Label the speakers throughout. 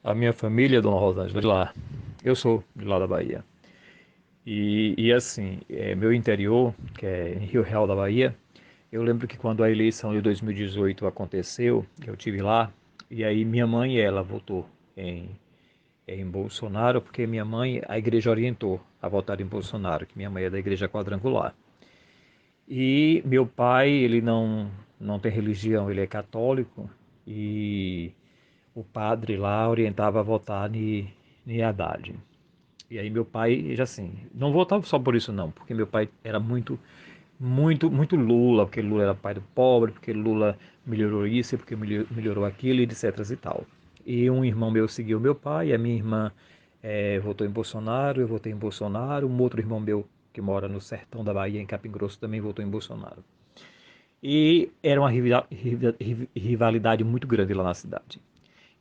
Speaker 1: A minha família, Dona Rosângela, de lá. Eu sou de lá da Bahia. E assim, meu interior, que é em Rio Real da Bahia, eu lembro que quando a eleição de 2018 aconteceu, eu tive lá, e aí minha mãe, ela votou em, em Bolsonaro, porque minha mãe, a igreja orientou a votar em Bolsonaro, que minha mãe é da igreja quadrangular. E meu pai, ele não tem religião, ele é católico, e o padre lá orientava a votar em Haddad. E aí meu pai, já assim, não votava só por isso não, porque meu pai era muito Lula, porque Lula era pai do pobre, porque Lula melhorou isso, porque melhorou aquilo, e etc e tal. E um irmão meu seguiu meu pai, a minha irmã votou em Bolsonaro, eu votei em Bolsonaro, um outro irmão meu que mora no sertão da Bahia, em Capim Grosso, também votou em Bolsonaro. E era uma rivalidade muito grande lá na cidade.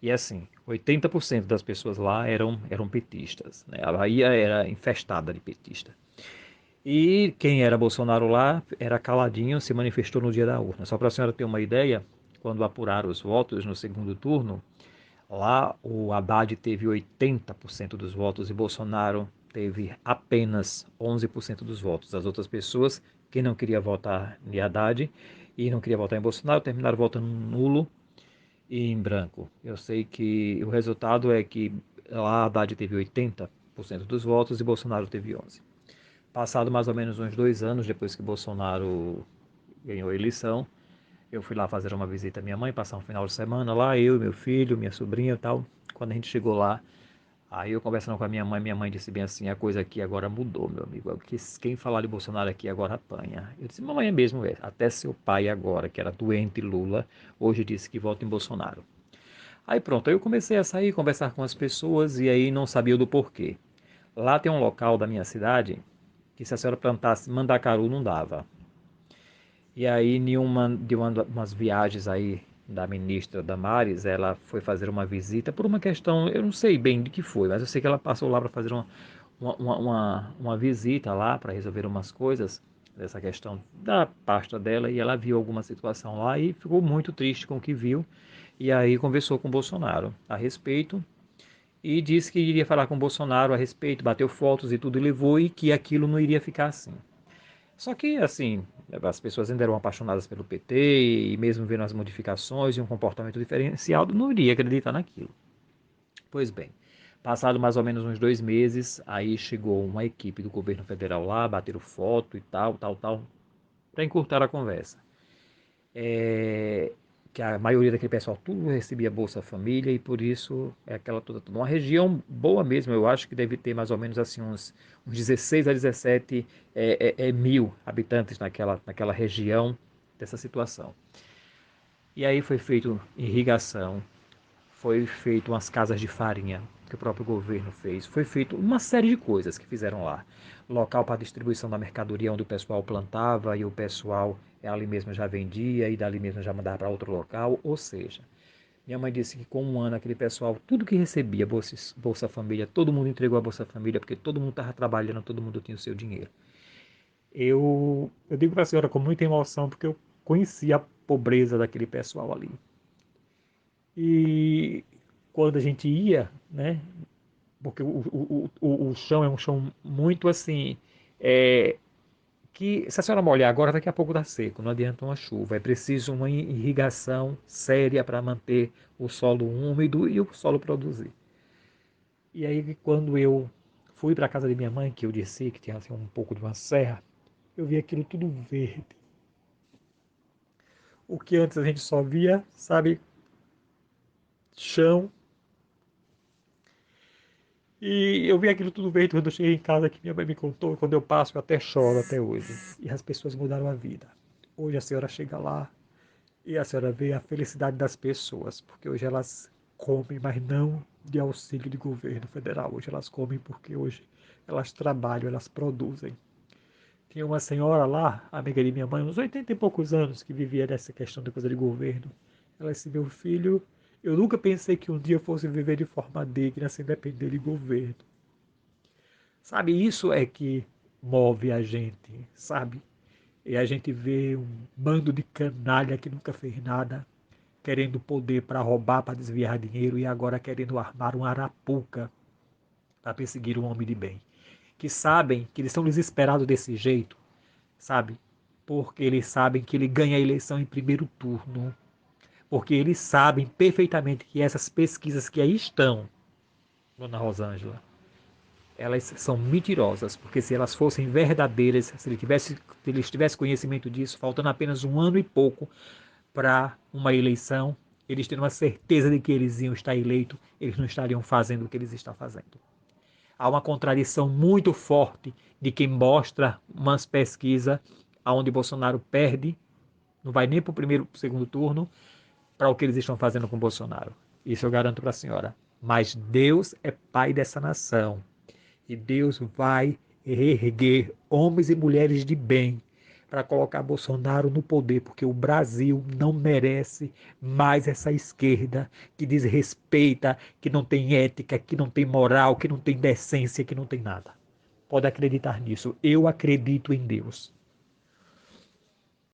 Speaker 1: E assim, 80% das pessoas lá eram petistas. Né? A Bahia era infestada de petista. E quem era Bolsonaro lá era caladinho, se manifestou no dia da urna. Só para a senhora ter uma ideia, quando apuraram os votos no segundo turno, lá o Haddad teve 80% dos votos e Bolsonaro teve apenas 11% dos votos. As outras pessoas que não queria votar em Haddad e não queria votar em Bolsonaro terminaram votando nulo e em branco. Eu sei que o resultado é que lá Haddad teve 80% dos votos e Bolsonaro teve 11%. Passado mais ou menos uns 2 anos depois que Bolsonaro ganhou a eleição, eu fui lá fazer uma visita à minha mãe, passar um final de semana lá, eu, meu filho, minha sobrinha e tal. Quando a gente chegou lá, aí eu conversando com a minha mãe disse bem assim, a coisa aqui agora mudou, meu amigo. Quem falar de Bolsonaro aqui agora apanha. Eu disse, mamãe é mesmo, até seu pai agora, que era doente Lula, hoje disse que vota em Bolsonaro. Aí pronto, aí eu comecei a sair, conversar com as pessoas e aí não sabia do porquê. Lá tem um local da minha cidade que se a senhora plantasse mandacaru não dava. E aí, umas viagens aí da ministra Damares, ela foi fazer uma visita por uma questão, eu não sei bem de que foi, mas eu sei que ela passou lá para fazer uma visita lá para resolver umas coisas dessa questão da pasta dela e ela viu alguma situação lá e ficou muito triste com o que viu. E aí conversou com o Bolsonaro a respeito e disse que iria falar com o Bolsonaro a respeito, bateu fotos e tudo e levou e que aquilo não iria ficar assim. Só que, assim, as pessoas ainda eram apaixonadas pelo PT e mesmo vendo as modificações e um comportamento diferenciado, não iria acreditar naquilo. Pois bem, passado mais ou menos uns 2 meses, aí chegou uma equipe do governo federal lá, bateram foto e tal, para encurtar a conversa. É, que a maioria daquele pessoal tudo recebia Bolsa Família e por isso é aquela toda. Uma região boa mesmo, eu acho que deve ter mais ou menos assim uns 16 a 17 mil habitantes naquela região dessa situação. E aí foi feito irrigação, foi feito umas casas de farinha que o próprio governo fez, foi feito uma série de coisas que fizeram lá. Local para distribuição da mercadoria onde o pessoal plantava e o pessoal ali mesmo já vendia e dali mesmo já mandava para outro local, ou seja, minha mãe disse que com um ano aquele pessoal, tudo que recebia, Bolsa Família, todo mundo entregou a Bolsa Família porque todo mundo estava trabalhando, todo mundo tinha o seu dinheiro. Eu digo para a senhora com muita emoção porque eu conheci a pobreza daquele pessoal ali. E quando a gente ia, né, porque o chão é um chão muito assim, é, que se a senhora molhar agora, daqui a pouco dá seco, não adianta uma chuva, é preciso uma irrigação séria para manter o solo úmido e o solo produzir. E aí quando eu fui para a casa de minha mãe, que eu disse que tinha assim, um pouco de uma serra, eu vi aquilo tudo verde. O que antes a gente só via, sabe, chão. E eu vi aquilo tudo verde quando eu cheguei em casa, que minha mãe me contou, quando eu passo eu até choro até hoje. E as pessoas mudaram a vida. Hoje a senhora chega lá e a senhora vê a felicidade das pessoas, porque hoje elas comem, mas não de auxílio de governo federal. Hoje elas comem porque hoje elas trabalham, elas produzem. Tinha uma senhora lá, amiga de minha mãe, uns 80 e poucos anos, que vivia dessa questão de coisa de governo. Ela disse, meu filho, eu nunca pensei que um dia eu fosse viver de forma digna sem depender de governo. Sabe, isso é que move a gente, sabe? E a gente vê um bando de canalha que nunca fez nada, querendo poder para roubar, para desviar dinheiro e agora querendo armar uma arapuca para perseguir um homem de bem. Que sabem que eles estão desesperados desse jeito, sabe? Porque eles sabem que ele ganha a eleição em primeiro turno. Porque eles sabem perfeitamente que essas pesquisas que aí estão, dona Rosângela, elas são mentirosas, porque se elas fossem verdadeiras, se eles tivessem conhecimento disso, faltando apenas um ano e pouco para uma eleição, eles teriam uma certeza de que eles iam estar eleitos, eles não estariam fazendo o que eles estão fazendo. Há uma contradição muito forte de quem mostra umas pesquisas onde Bolsonaro perde, não vai nem para o primeiro, segundo turno, para o que eles estão fazendo com Bolsonaro. Isso eu garanto para a senhora. Mas Deus é pai dessa nação. E Deus vai erguer homens e mulheres de bem para colocar Bolsonaro no poder, porque o Brasil não merece mais essa esquerda que desrespeita, que não tem ética, que não tem moral, que não tem decência, que não tem nada. Pode acreditar nisso. Eu acredito em Deus.